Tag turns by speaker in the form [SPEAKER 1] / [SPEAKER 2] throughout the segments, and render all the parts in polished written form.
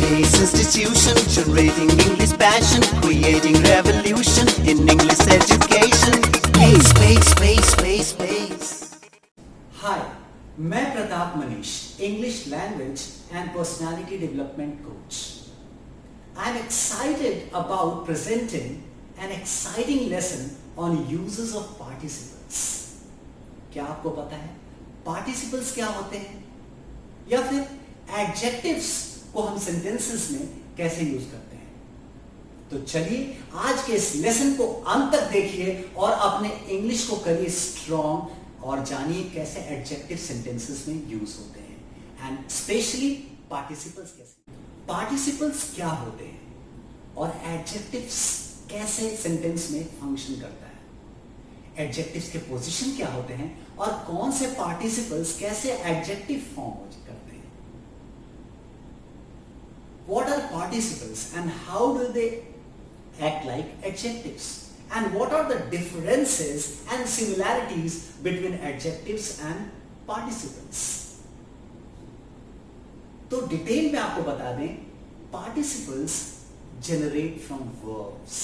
[SPEAKER 1] Space institution, generating English passion, creating revolution in English education. Space.
[SPEAKER 2] हाय, मैं Pratap Manish, English language and personality development coach. I am excited about presenting N exciting lesson on uses of participles. क्या आपको पता है participles क्या होते हैं, या फिर एडजेक्टिव्स को हम सेंटेंसेस में कैसे यूज करते हैं? तो चलिए आज के इस लेसन को अंत तक देखिए और अपने इंग्लिश को करिए स्ट्रॉन्ग और जानिए कैसे एडजेक्टिव सेंटेंसेस में यूज होते हैं एंड स्पेशली पार्टिसिपल्स कैसे. पार्टिसिपल्स क्या होते हैं और एडजेक्टिव्स कैसे सेंटेंस में फंक्शन करता है, एडजेक्टिव्स के पोजीशन क्या होते हैं और कौन से पार्टिसिपल्स कैसे एडजेक्टिव फॉर्म करते हैं. What are participles and how do they act like adjectives? And what are the differences and similarities between adjectives and participles? तो डिटेल में आपको बता दें, participles generate from verbs.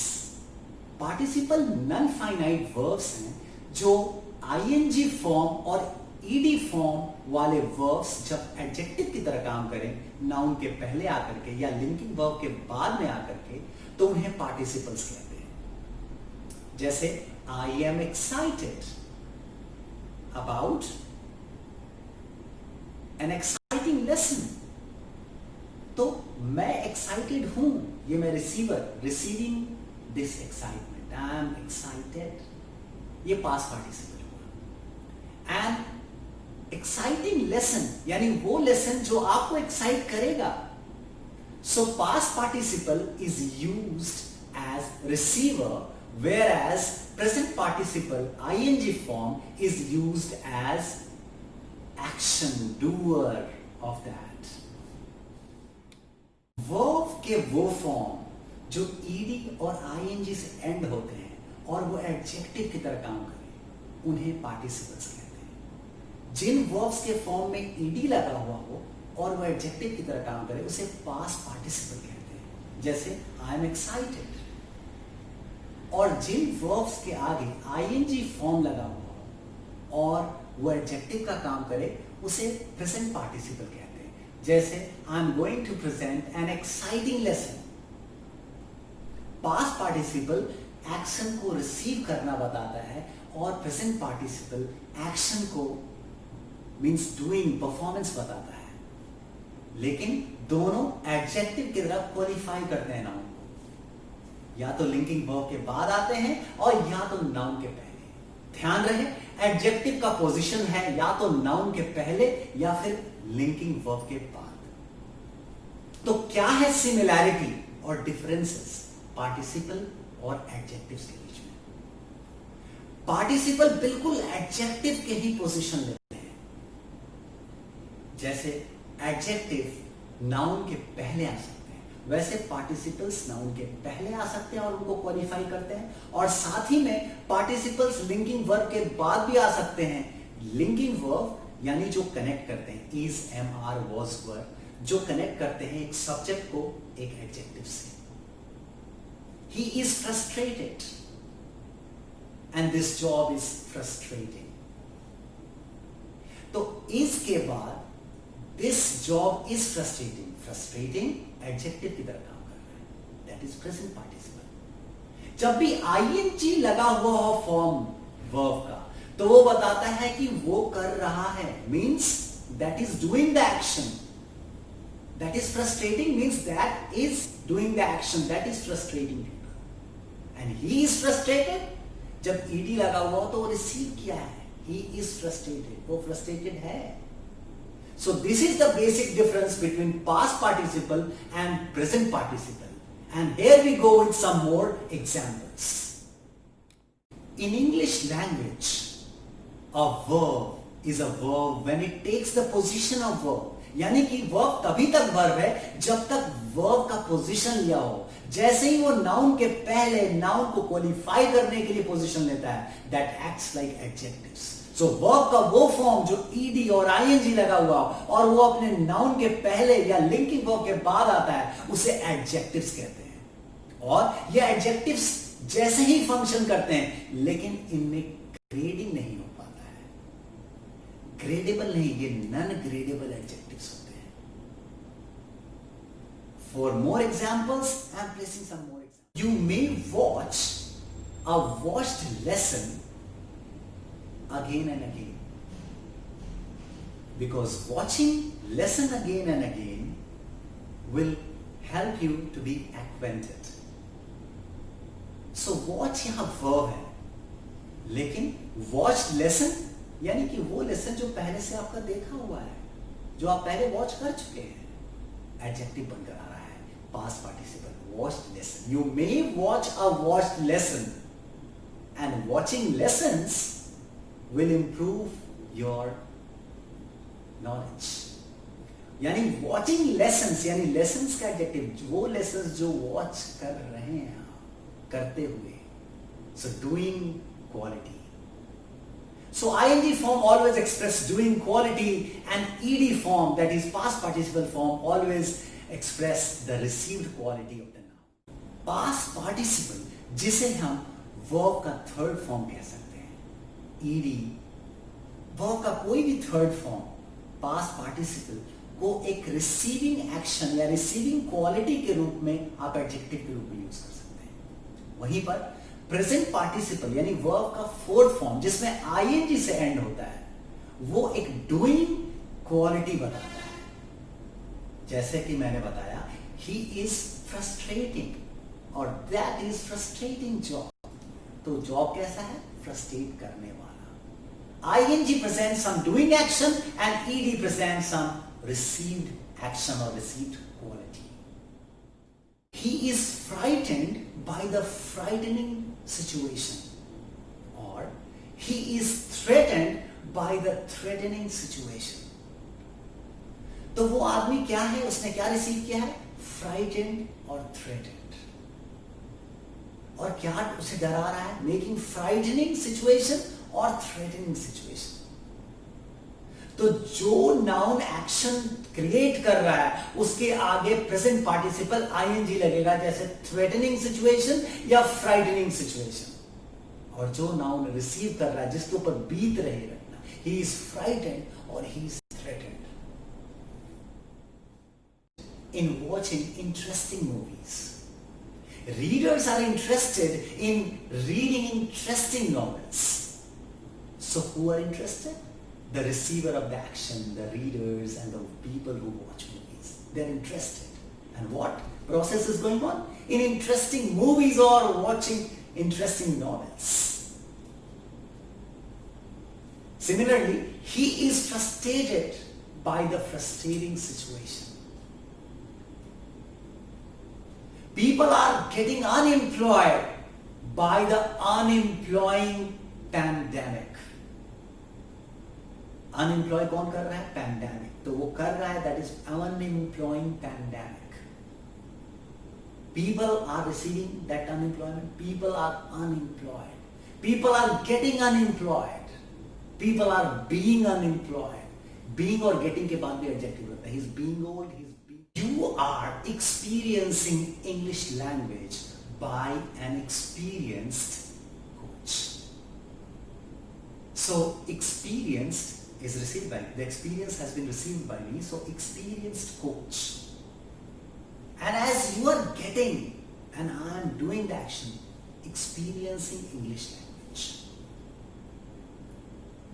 [SPEAKER 2] Participle non-finite verbs हैं जो ing form और ed form वाले verbs जब एडजेक्टिव की तरह काम करें, नाउन के पहले आकर के या लिंकिंग वर्ब के बाद में आकर के, तो उन्हें पार्टिसिपल्स कहते हैं. जैसे I am excited about an exciting lesson. तो मैं एक्साइटेड हूं, ये मैं receiving this excitement, I am excited, ये पास्ट पार्टिसिपल हुआ. एंड एक्साइटिंग लेसन यानी वो लेसन जो आपको एक्साइट करेगा. So past participle is used as receiver, whereas present participle ing form is used as action, doer of that. verb के वो form जो ed और ing से एंड होते हैं और वो एडजेक्टिव की तरह काम करें, उन्हें पार्टिसिपल्स कहते हैं. जिन वर्ब्स के फॉर्म में ed लगा हुआ हो और वो एडजेक्टिव की तरह काम करे, उसे पास्ट पार्टिसिपल कहते हैं. जैसे आई एम एक्साइटेड. और जिन वर्ब्स के आगे ing फॉर्म लगा हुआ हो और वो एडजेक्टिव का काम करे, उसे प्रेजेंट पार्टिसिपल कहते हैं. जैसे I am going to present an exciting lesson. Past participle action को रिसीव करना बताता है और प्रेजेंट पार्टिसिपल एक्शन को मीन्स डूइंग, परफॉर्मेंस बताता है. लेकिन दोनों एडजेक्टिव की तरह क्वालिफाई करते हैं नाउन को. या तो लिंकिंग वर्ब के बाद आते हैं और या तो नाउन के पहले. ध्यान रहे, एडजेक्टिव का पोजीशन है या तो नाउन के पहले या फिर लिंकिंग वर्ब के बाद. तो क्या है सिमिलैरिटी और डिफरेंसेस पार्टिसिपल और एडजेक्टिव्स के बीच में? पार्टिसिपल बिल्कुल एडजेक्टिव के ही पोजीशन लेते हैं. जैसे एडजेक्टिव नाउन के पहले आ सकते हैं, वैसे पार्टिसिपल्स नाउन के पहले आ सकते हैं और उनको क्वालिफाई करते हैं. और साथ ही में पार्टिसिपल्स लिंकिंग वर्ब के बाद भी आ सकते हैं. लिंकिंग वर्ब यानी जो कनेक्ट करते हैं, इज, एम, आर, वॉज, वर, जो कनेक्ट करते हैं एक सब्जेक्ट को एक एडजेक्टिव से. ही is frustrated and this job is frustrating. तो इसके बाद this job is frustrating adjective की तरह काम कर रहा है, दैट इज प्रेजेंट पार्टिसिपल. जब भी ing लगा हुआ हो फॉर्म वर्ब का, तो वो बताता है कि वो कर रहा है, means that is doing the action. That is frustrating means that is doing the action, that is frustrating people. And he is frustrated, जब ed लगा हुआ हो तो वो रिसीव किया है, ही इज फ्रस्ट्रेटेड, वो फ्रस्ट्रेटेड है. So this is the basic difference between past participle and present participle. And here we go with some more examples. In English language, a verb is a verb when it takes the position of verb. यानी कि verb तभी तक verb है जब तक verb का position लिया हो. जैसे ही वो noun के पहले noun को qualify करने के लिए position लेता है, that acts like adjectives. So verb का वो फॉर्म जो ईडी और आईएनजी लगा हुआ और वो अपने नाउन के पहले या लिंकिंग वर्ब के बाद आता है, उसे एडजेक्टिव्स कहते हैं। और ये एडजेक्टिव्स जैसे ही फंक्शन करते हैं, लेकिन इनमें ग्रेडिंग नहीं हो पाता है, ग्रेडेबल नहीं, ये नॉन ग्रेडेबल एडजेक्टिव्स होते हैं। For more examples I am placing some more examples. You may watch a watched lesson again and again, because watching lesson again and again will help you to be acquainted. So watch यहाँ verb है, लेकिन watched lesson यानी कि वो lesson जो पहले से आपका देखा हुआ है, जो आप पहले watch कर चुके हैं, adjective बनकर आ रहा है, past participle, watched lesson. You may watch a watched lesson, and watching lessons will improve your knowledge. यानी watching lessons यानी lessons का adjective, वो lessons जो watch कर रहे हैं आप, करते हुए, so doing quality. So ing form always express doing quality, and ed form, that is past participle form, always express the received quality of the noun. Past participle जिसे हम वर्ब का थर्ड फॉर्म कह सकते हैं, ED, verb का कोई भी third form past participle को एक रिसीविंग एक्शन या रिसीविंग क्वालिटी के रूप में आप एडजेक्टिव के रूप में यूज कर सकते हैं। वहीं पर प्रेजेंट पार्टिसिपल यानी वर्ब का फोर्थ फॉर्म जिसमें आईएनजी से एंड होता है, वो एक डूइंग क्वालिटी बताता है। जैसे कि मैंने बताया, ही इज फ्रस्ट्रेटिंग और दैट इज फ्रस्ट्रेटिंग जॉब। तो जॉब कैसा है? फ्रस्ट्रेट करने वाला। ing presents some doing action and ed presents some received action or received quality. He is frightened by the frightening situation, or he is threatened by the threatening situation. तो वो आदमी क्या है, उसने क्या रिसीव किया है? फ्राइटेंड और थ्रेटेंड। और क्या उसे डरा रहा है? मेकिंग फ्राइटनिंग सिचुएशन और थ्रेटनिंग सिचुएशन। तो जो नाउन एक्शन क्रिएट कर रहा है उसके आगे प्रेजेंट पार्टिसिपल आईएनजी लगेगा, जैसे थ्रेटनिंग सिचुएशन या फ्राइटनिंग सिचुएशन। और जो नाउन रिसीव कर रहा है, जिसके ऊपर बीत रही घटना, ही इज फ्राइटेंड और he is threatened. In watching interesting movies, readers are interested in reading interesting novels. So who are interested? The receiver of the action, the readers and the people who watch movies. They're interested. And what process is going on? In interesting movies or watching interesting novels. Similarly, he is frustrated by the frustrating situation. People are getting unemployed by the unemploying pandemic. Unemployed कौन कर रहा है? Pandemic. तो वो कर रहा है, that is unemploying pandemic. People are receiving that unemployment. People are unemployed. People are getting unemployed. People are being unemployed. Being और getting के बाद भी adjective होता है. He's being old. You are experiencing English language by an experienced coach. So experienced is received by me. The experience has been received by me. So experienced coach. And as you are getting and I am doing the action, experiencing English language.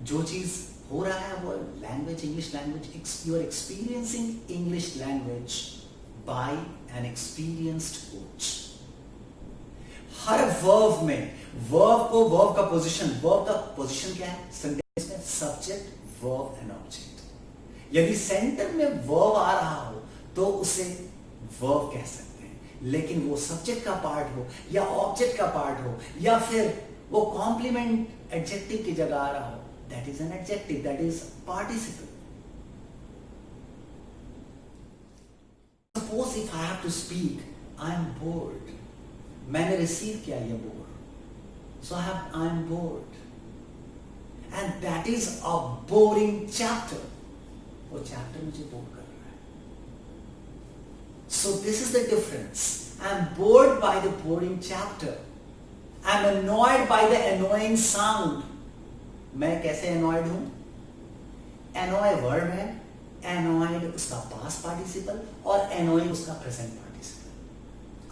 [SPEAKER 2] जो चीज हो रहा है वो language, English language, you are experiencing English language by an experienced coach. हर verb में verb का position क्या है? सेंटेंस में सब्जेक्ट, वर्ब एंड ऑब्जेक्ट। यदि सेंटर में वर्ब आ रहा हो तो उसे वर्ब कह सकते हैं, लेकिन वो सब्जेक्ट का पार्ट हो या ऑब्जेक्ट का पार्ट हो या फिर वो कॉम्प्लीमेंट एडजेक्टिव की जगह आ रहा हो, that is an adjective, that is participle. Suppose if I have to speak, I am bored. मैंने रिसीव किया ये bore, so I am bored. and that is a boring chapter. वो chapter मुझे bore कर रहा है. So this is the difference. I'm bored by the boring chapter. I'm annoyed by the annoying sound. मैं कैसे annoyed हूं? Annoy verb है, annoyed उसका past participle और annoying उसका present participle.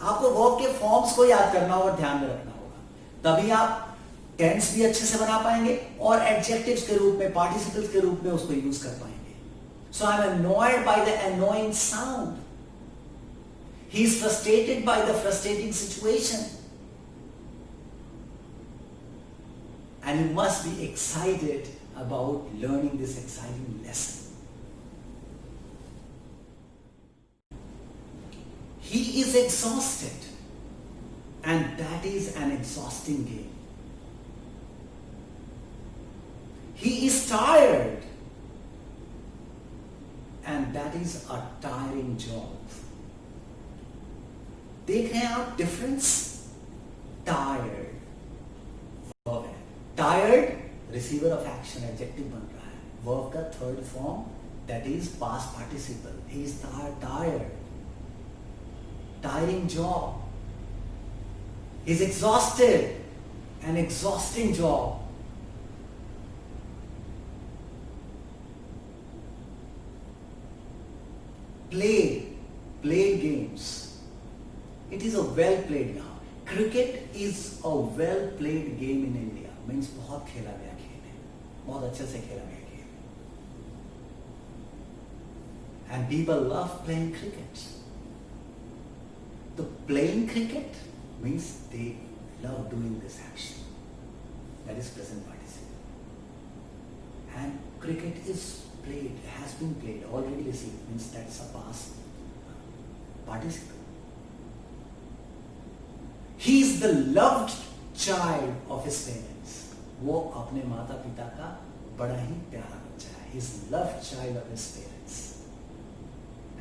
[SPEAKER 2] आपको verb के forms को याद करना होगा, ध्यान में रखना होगा, तभी आप टेंस भी अच्छे से बना पाएंगे और एडजेक्टिव्स के रूप में, पार्टिसिपल्स के रूप में उसको यूज कर पाएंगे. So I am annoyed by the annoying sound. He is frustrated by the frustrating situation. And you must be excited about learning this exciting lesson. He is exhausted, and that is an exhausting game. He is tired, and that is a tiring job. देख रहे हैं आप difference? Tired verb है. Tired receiver of action, adjective बन रहा है. Verb का third form, that is past participle. He is tired. Tiring job. He is exhausted. An exhausting job. Played games. It is a well played now. Cricket is a well played game in India. Means बहुत खेला गया खेल है, बहुत अच्छे से खेला गया खेल. And people love playing cricket. The playing cricket means they love doing this action. That is present participle. And cricket is played, has been played, already received, means that's a past participle. He is the loved child of his parents. वो अपने माता पिता का बड़ा ही प्यारा बच्चा है. He is loved child of his parents.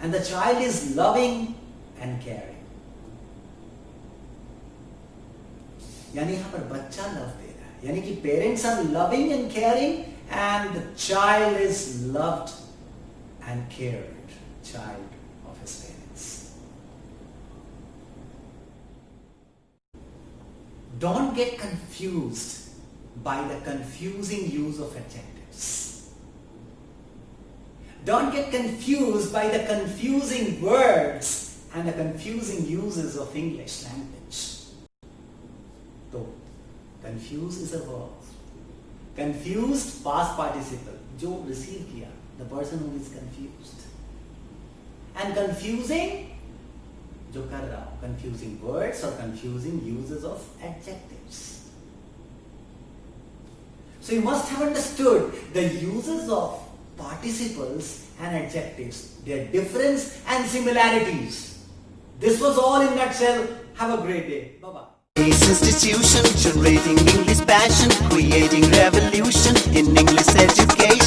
[SPEAKER 2] And the child is loving and caring. यानी यहां पर बच्चा लव दे रहा है, यानी कि parents are loving and caring and the child is loved and cared, child of his parents. Don't get confused by the confusing use of adjectives. Don't get confused by the confusing words and the confusing uses of English language. So, confuse is a verb. Confused past participle, जो receive किया, the person who is confused. And confusing, जो कर रहा हो, confusing words or confusing uses of adjectives. So you must have understood the uses of participles and adjectives, their difference and similarities. This was all in nutshell. Have a great day. Bye-bye.
[SPEAKER 1] Ace Institution, generating English passion, creating revolution in English education.